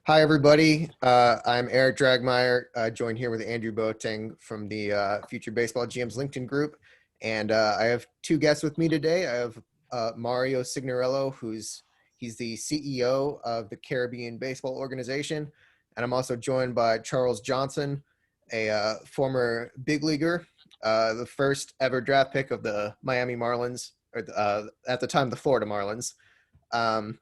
Hi, everybody. I'm Eric Dragmeyer, joined here with Andrew Boateng from the Future Baseball GM's LinkedIn group. And I have two guests with me today. I have Mario Signorello, he's the CEO of the Carribean Baseball Organization. And I'm also joined by Charles Johnson, a former big leaguer, the first ever draft pick of the Miami Marlins, or at the time, the Florida Marlins. Um,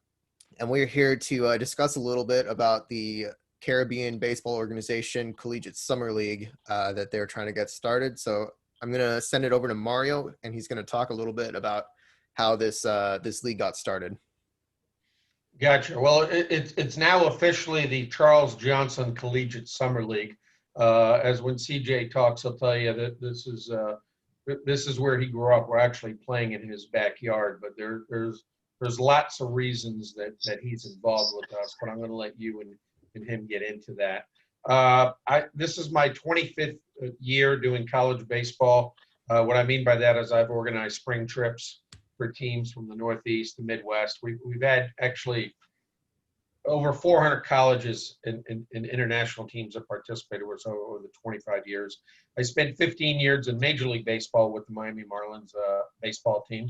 and we're here to discuss a little bit about the Carribean Baseball Organization Collegiate Summer League that they're trying to get started. So I'm going to send it over to Mario, and he's going to talk a little bit about how this league got started. Gotcha. Well, it's now officially the Charles Johnson Collegiate Summer League. As when CJ talks, he'll tell you that this is where he grew up. We're actually playing in his backyard, but there's lots of reasons that he's involved with us. But I'm going to let you and him get into that. This is my 25th year doing college baseball. What I mean by that is I've organized spring trips for teams from the Northeast, the Midwest. We've had actually over 400 colleges and international teams that participated with us over the 25 years. I spent 15 years in Major League Baseball with the Miami Marlins baseball team.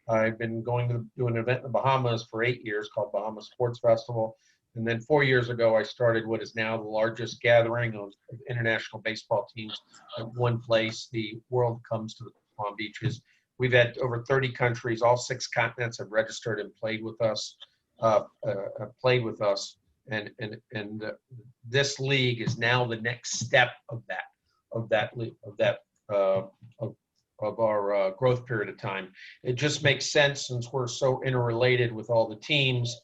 I've been going to do an event in the Bahamas for 8 years called Bahamas Sports Festival. And then 4 years ago, I started what is now the largest gathering of international baseball teams at one place. The world comes to the Palm Beaches. We've had over 30 countries, all 6 continents have registered and played with us. And this league is now the next step of our growth period of time. It just makes sense since we're so interrelated with all the teams,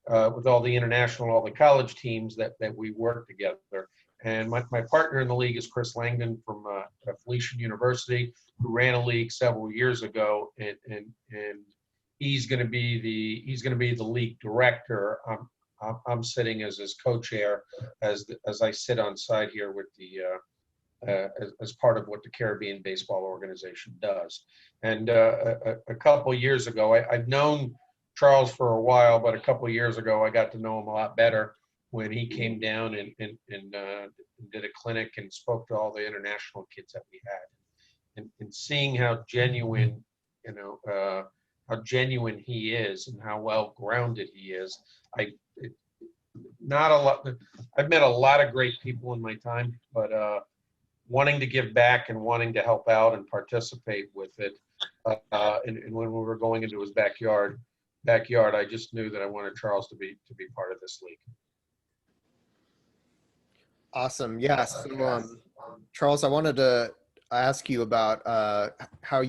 with all the international, all the college teams that we work together. And my partner in the league is Chris Langdon from Felician University, who ran a league several years ago, and he's going to be the league director. I'm sitting as his co-chair as I sit on side here with as part of what the Caribbean Baseball Organization does. And a couple of years ago, I've known Charles for a while, but a couple of years ago, I got to know him a lot better when he came down and did a clinic and spoke to all the international kids that we had, and seeing how genuine, how genuine he is and how well grounded he is. I've met a lot of great people in my time, but wanting to give back and wanting to help out and participate with it. And when we were going into his backyard, I just knew that I wanted Charles to be part of this league. Awesome. Yeah. So, Charles, I wanted to ask you about how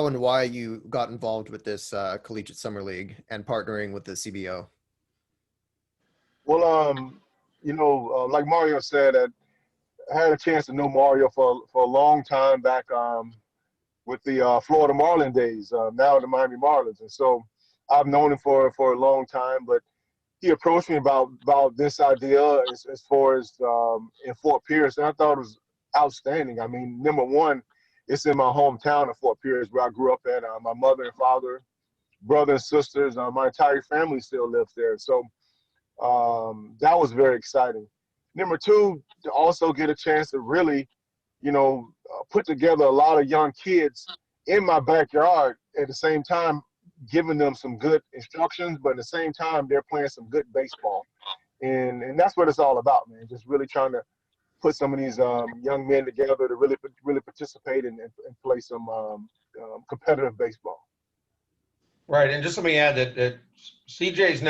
and why you got involved with this Collegiate Summer League and partnering with the CBO. Well, like Mario said, I had a chance to know Mario for a long time back with the Florida Marlins days, now the Miami Marlins. And so I've known him for a long time, but he approached me about this idea as far as in Fort Pierce, and I thought it was outstanding. I mean, number one, it's in my hometown of Fort Pierce where I grew up at. My mother and father, brother and sisters, my entire family still lives there. So that was very exciting. Number two, to also get a chance to really, put together a lot of young kids in my backyard at the same time, giving them some good instructions, but at the same time, they're playing some good baseball. And that's what it's all about, man, just really trying to put some of these young men together to really participate and play some competitive baseball. Right, and just let me add that CJ's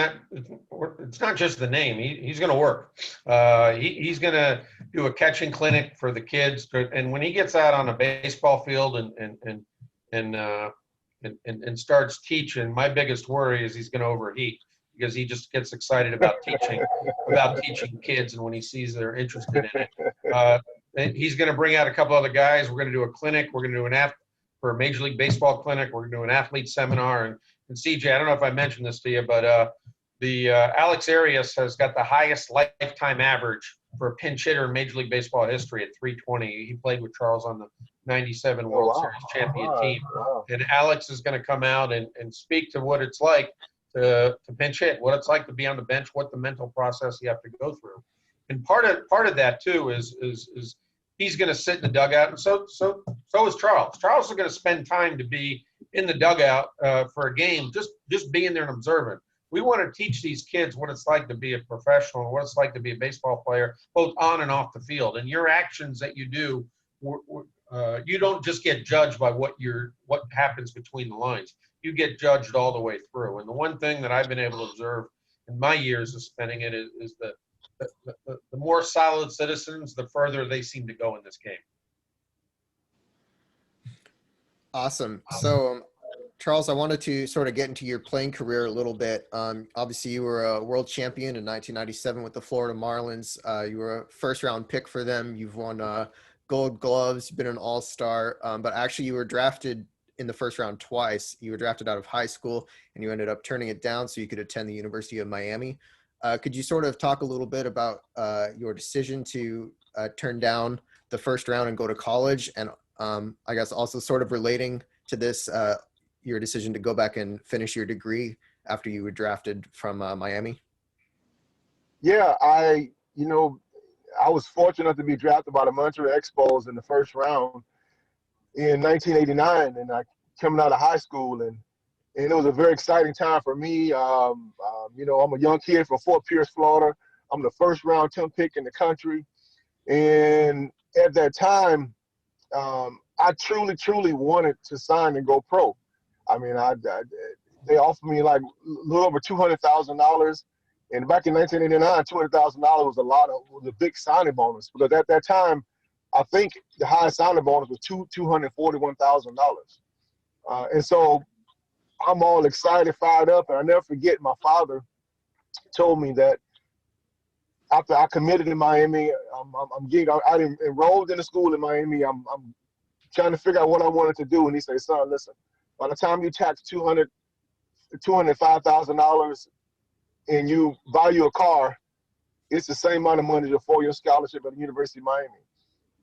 it's not just the name. He's going to work. He's going to do a catching clinic for the kids, and when he gets out on a baseball field and starts teaching, my biggest worry is he's going to overheat because he just gets excited about teaching kids, and when he sees they're interested in it. And he's going to bring out a couple other guys. We're going to do a clinic. We're going to do for a Major League Baseball clinic. We're going to do an athlete seminar. And CJ, I don't know if I mentioned this to you, but the Alex Arias has got the highest lifetime average for a pinch hitter in Major League Baseball history at 320. He played with Charles on the 97 World Series champion team. Wow. And Alex is going to come out and speak to what it's like to pinch hit, what it's like to be on the bench, what the mental process you have to go through. And part of that too is he's going to sit in the dugout, and so is Charles. Charles is going to spend time to be in the dugout for a game, just being there and observing. We want to teach these kids what it's like to be a professional and what it's like to be a baseball player, both on and off the field. And your actions that you do, you don't just get judged by what happens between the lines. You get judged all the way through. And the one thing that I've been able to observe in my years of spending it is that the more solid citizens, the further they seem to go in this game. Awesome. So, Charles, I wanted to sort of get into your playing career a little bit. Obviously, you were a world champion in 1997 with the Florida Marlins. You were a first-round pick for them. You've won Gold Gloves. You've been an All-Star. But actually, you were drafted in the first round twice. You were drafted out of high school, and you ended up turning it down so you could attend the University of Miami. Could you sort of talk a little bit about your decision to turn down the first round and go to college? And I guess also sort of relating to this, your decision to go back and finish your degree after you were drafted from Miami? Yeah, I was fortunate enough to be drafted by the Monterey Expos in the first round in 1989, and I coming out of high school, and it was a very exciting time for me. I'm a young kid from Fort Pierce, Florida. I'm the first round 10 pick in the country, and at that time, I truly wanted to sign and go pro. I mean, they offered me like a little over $200,000. And back in 1989, $200,000 was a big signing bonus, because at that time, I think the highest signing bonus was $241,000. And so I'm all excited, fired up, and I never forget my father told me that after I committed in Miami, I enrolled in a school in Miami. I'm trying to figure out what I wanted to do, and he said, "Son, listen, by the time you tax $205,000 and you buy you a car, it's the same amount of money as a 4-year scholarship at the University of Miami."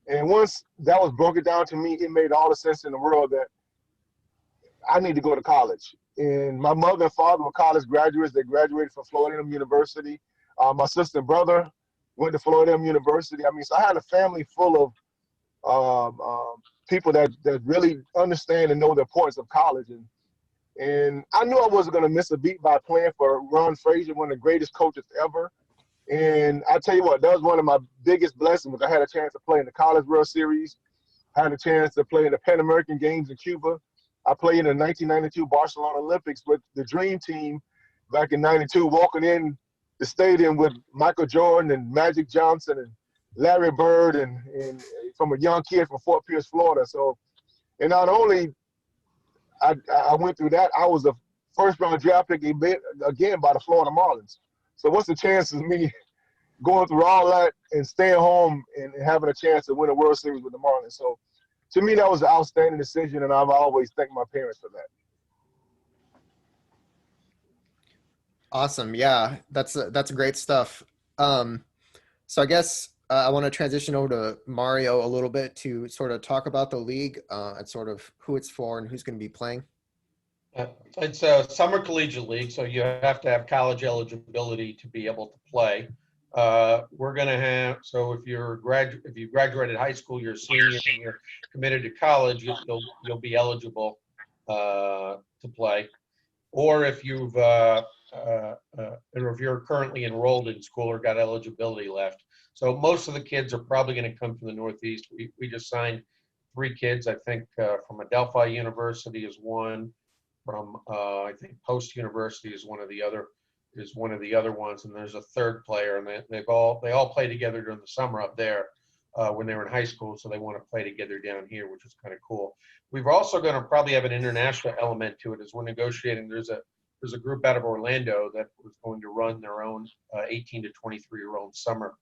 And once that was broken down to me, it made all the sense in the world that I need to go to college. And my mother and father were college graduates. They graduated from Florida University. My sister and brother went to Florida University. I mean, so I had a family full of people that really understand and know the importance of college. And I knew I wasn't going to miss a beat by playing for Ron Frazier, one of the greatest coaches ever. And I tell you what, that was one of my biggest blessings. I had a chance to play in the College World Series. I had a chance to play in the Pan American Games in Cuba. I played in the 1992 Barcelona Olympics with the Dream Team back in '92, walking in the stadium with Michael Jordan and Magic Johnson and Larry Bird, and from a young kid from Fort Pierce, Florida. So, and not only I went through that, I was the first round draft pick again by the Florida Marlins. So what's the chances of me going through all that and staying home and having a chance to win a World Series with the Marlins? So to me, that was an outstanding decision, and I've always thanked my parents for that. Awesome. Yeah, that's great stuff. So I guess I want to transition over to Mario a little bit to sort of talk about the league and sort of who it's for and who's going to be playing. It's a summer collegiate league, so you have to have college eligibility to be able to play. We're going to have, so if you graduated high school, you're a senior and you're committed to college, you'll be eligible to play. Or if if you're currently enrolled in school or got eligibility left. So most of the kids are probably going to come from the Northeast. We just signed 3 kids, I think, from Adelphi University is one, from I think Post University is one of the other ones, and there's a third player, and they all play together during the summer up there when they were in high school, so they want to play together down here, which is kind of cool. We're also going to probably have an international element to it as we're negotiating. There's a group out of Orlando that was going to run their own 18 to 23-year-old summer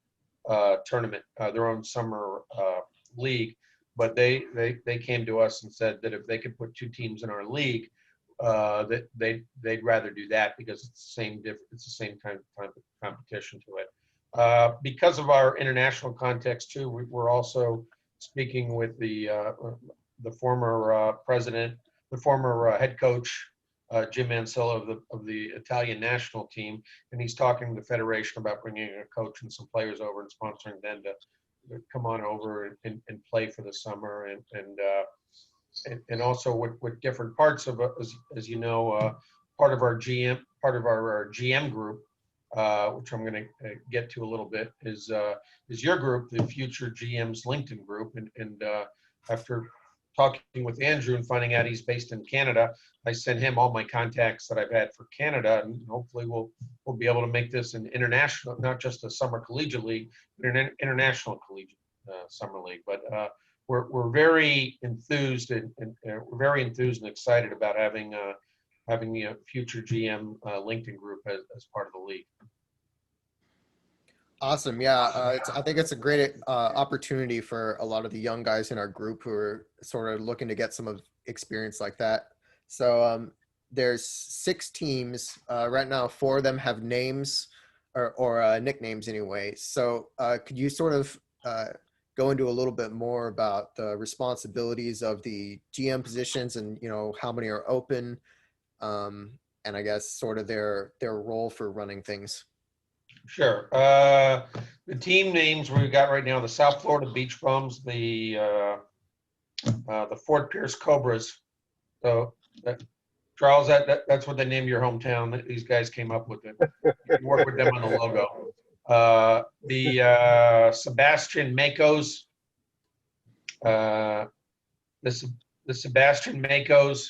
tournament, their own summer league, but they came to us and said that if they could put 2 teams in our league, that they'd rather do that because it's the same kind of competition to it. Because of our international context too, we're also speaking with the former president, the former head coach Jim Mansilla of the Italian national team, and he's talking to the federation about bringing a coach and some players over and sponsoring them to come on over and play for the summer, and also with different parts of as you know, part of our GM group, which I'm going to get to a little bit, is your group, the Future GM's LinkedIn group, and after talking with Andrew and finding out he's based in Canada, I sent him all my contacts that I've had for Canada, and hopefully we'll be able to make this an international, not just a summer collegiate league, but an international collegiate summer league. But we're very enthused and we're very enthused and excited about having the Future GM LinkedIn group as part of the league. Awesome. Yeah. I think it's a great opportunity for a lot of the young guys in our group who are sort of looking to get some of experience like that. So there's 6 teams right now. 4 of them have names or nicknames anyway. So could you sort of go into a little bit more about the responsibilities of the GM positions and, how many are open, and I guess sort of their role for running things? Sure. The team names we've got right now: the South Florida Beach Bums, the Fort Pierce Cobras. So, Charles, that's what they named your hometown. These guys came up with it. You can work with them on the logo. The Sebastian Makos, the Sebastian Makos,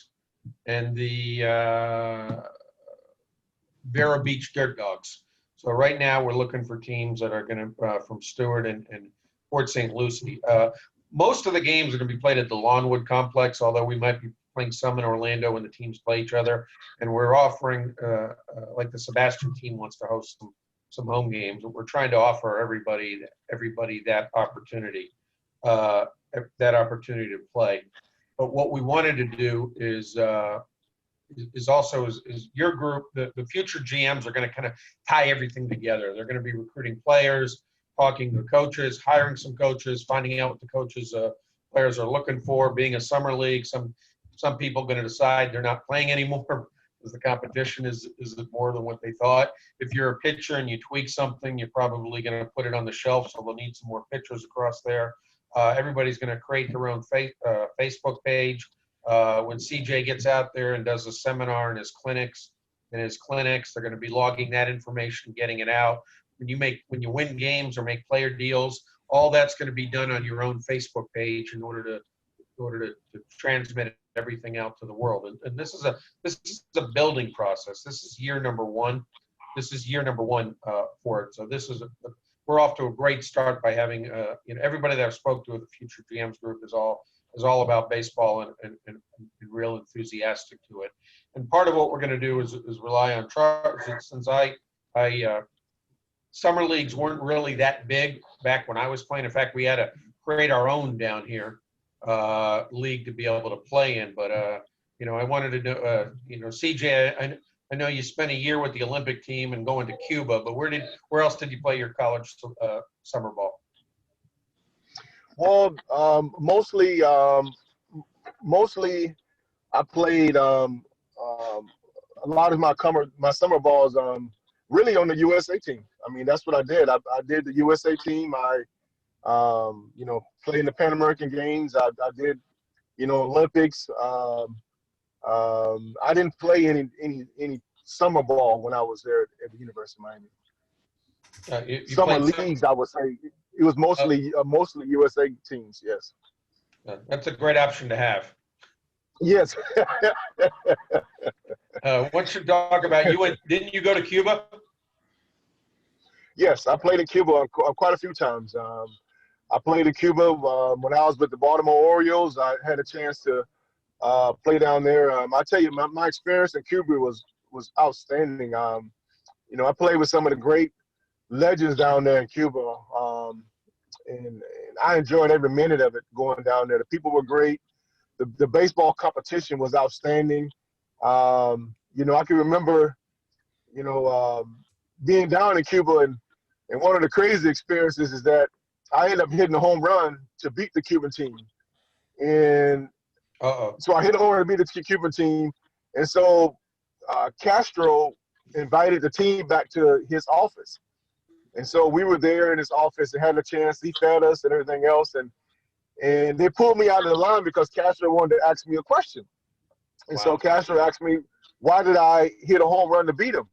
and the Vero Beach Dirt Dogs. So right now we're looking for teams that are going to from Stewart and Port St. Lucie. Most of the games are going to be played at the Lawnwood Complex, although we might be playing some in Orlando when the teams play each other. And we're offering, like the Sebastian team wants to host some home games. We're trying to offer everybody that opportunity to play. But what we wanted to do is your group, the future GMs are going to kind of tie everything together. They're going to be recruiting players, talking to coaches, hiring some coaches, finding out what the coaches, players are looking for. Being a summer league, some people are going to decide they're not playing anymore because the competition is more than what they thought. If you're a pitcher and you tweak something, you're probably going to put it on the shelf, so they'll need some more pitchers across there. Everybody's going to create their own Facebook page. When CJ gets out there and does a seminar in his clinics, they're going to be logging that information, getting it out. When you win games or make player deals, all that's going to be done on your own Facebook page in order to transmit everything out to the world. And this is a building process. This is year number one. For it. So we're off to a great start by having everybody that I spoke to at the Future GMs group is all about baseball and real enthusiastic to it. And part of what we're going to do is rely on Charles. Since summer leagues weren't really that big back when I was playing. In fact, we had to create our own down here league to be able to play in. But I wanted to do CJ. I know you spent a year with the Olympic team and going to Cuba, but where else did you play your college summer ball? Well, mostly I played a lot of my summer balls really on the USA team. I mean, that's what I did. I did the USA team. I played in the Pan American Games. I did Olympics. I didn't play any summer ball when I was there at the University of Miami. You Summer leagues, I would say. It was mostly USA teams. Yes. That's a great option to have. Yes. What should talk about didn't you go to Cuba? Yes, I played in Cuba quite a few times. I played in Cuba when I was with the Baltimore Orioles. I had a chance to play down there. I tell you, my experience in Cuba was outstanding. I played with some of the great legends down there in Cuba, and I enjoyed every minute of it going down there. The people were great. The baseball competition was outstanding. I can remember, being down in Cuba, and one of the crazy experiences is that I ended up hitting a home run to beat the Cuban team. And so I hit a home run to beat the Cuban team. And so Castro invited the team back to his office. And so we were there in his office and had a chance. He fed us and everything else. And they pulled me out of the line because Castro wanted to ask me a question. And so Castro asked me, why did I hit a home run to beat him?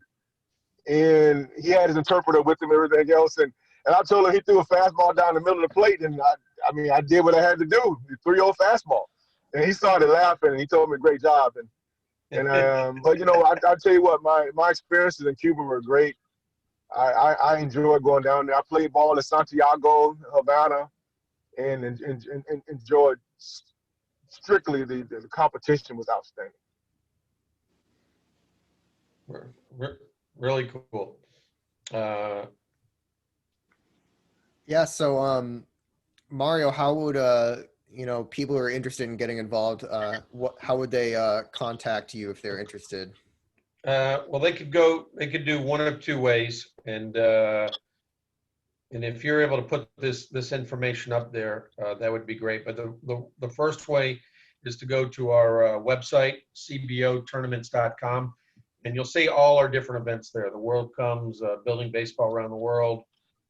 And he had his interpreter with him and everything else. And I told him he threw a fastball down the middle of the plate. And I did what I had to do, the 3-0 fastball. And he started laughing and he told me great job. But, you know, I'll tell you what, my experiences in Cuba were great. I enjoyed going down there. I played ball in Santiago, Havana, and enjoyed strictly the competition was outstanding. Really cool. Yeah. So, Mario, how would you know, people who are interested in getting involved, how would they contact you if they're interested? Well, they could do one of two ways, and if you're able to put this information up there, that would be great. But the first way is to go to our website, cbotournaments.com, and you'll see all our different events there. The World Comes, Building Baseball Around the World,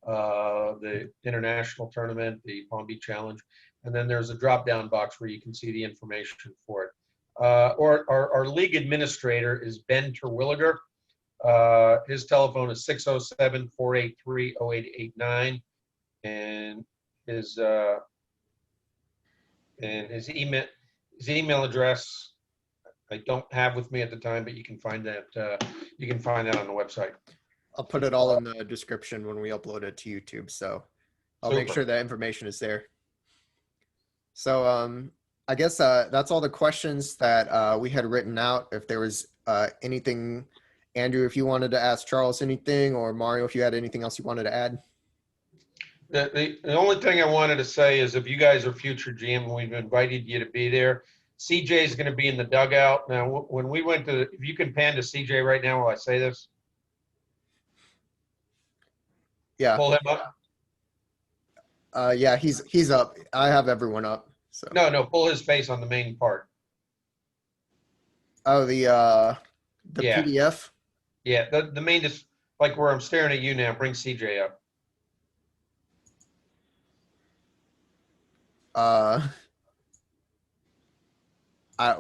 the International Tournament, the Palm Beach Challenge, and then there's a drop-down box where you can see the information for it. Or our league administrator is Ben Terwilliger. His telephone is 607-483-0889, and his email address I don't have with me at the time, but you can find that on the website. I'll put it all in the description when we upload it to YouTube. So I'll make sure that information is there. So I guess that's all the questions that we had written out. If there was anything, Andrew, if you wanted to ask Charles anything, or Mario, if you had anything else you wanted to add. The only thing I wanted to say is if you guys are future GM, we've invited you to be there. CJ is going to be in the dugout. Now, when we went to, if you can pan to CJ right now while I say this. Yeah. Pull him up. Yeah, he's up. I have everyone up. So. No, pull his face on the main part. Oh, the yeah. PDF? Yeah, the main is like where I'm staring at you now. Bring CJ up.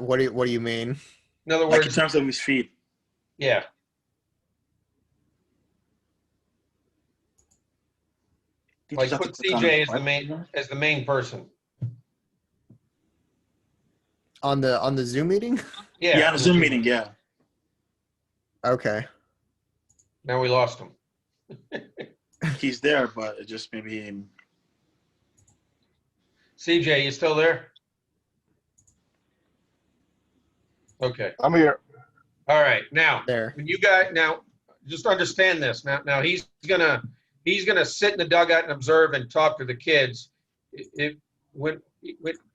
What do you mean? In other Like words, in terms of his feet. Yeah. Like put CJ as the main person. On the Zoom meeting? Yeah, the Zoom meeting, yeah. Okay. Now we lost him. He's there, but it just maybe. CJ, you still there? Okay. I'm here. All right. Now, there. When you guys just understand this. Now he's gonna sit in the dugout and observe and talk to the kids. When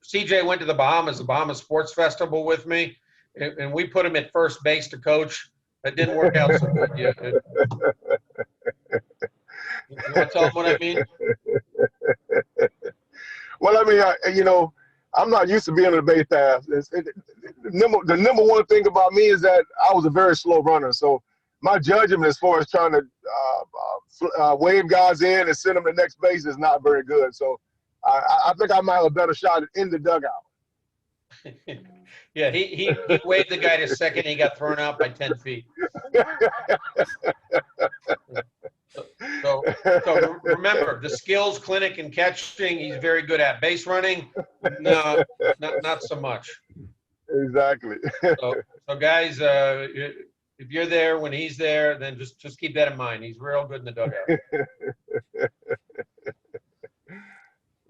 CJ went to the Bahamas Sports Festival with me, and we put him at first base to coach. That didn't work out so good. You want to tell him what I mean? Well, I mean, you know, I'm not used to being on the base path. The number one thing about me is that I was a very slow runner. So my judgment as far as trying to wave guys in and send them to next base is not very good. So I think I might have a better shot in the dugout. Yeah, he waved the guy to second. He got thrown out by 10 feet. So remember, the skills clinic and catching, he's very good at. Base running, no, not so much. Exactly. So guys, if you're there when he's there, then just keep that in mind. He's real good in the dugout.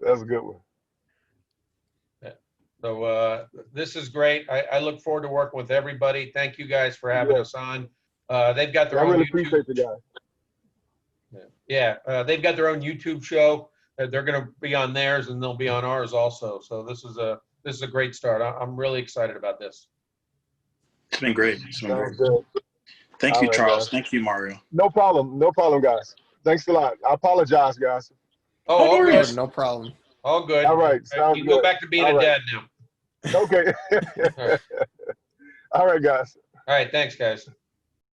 That's a good one. So this is great. I look forward to working with everybody. Thank you guys for having us on. They've got their own really YouTube. appreciate the guys. Yeah, they've got their own YouTube show. They're going to be on theirs, and they'll be on ours also. So this is a great start. I'm really excited about this. It's been great. Sounds good. Thank you, right, Charles. guys. Thank you, Mario. No problem, guys. Thanks a lot. I apologize, guys. Oh, all good. No problem. All good. All right, sounds you good. go back to being All a right. dad now. Okay. All right. All right, guys. All right, thanks, guys.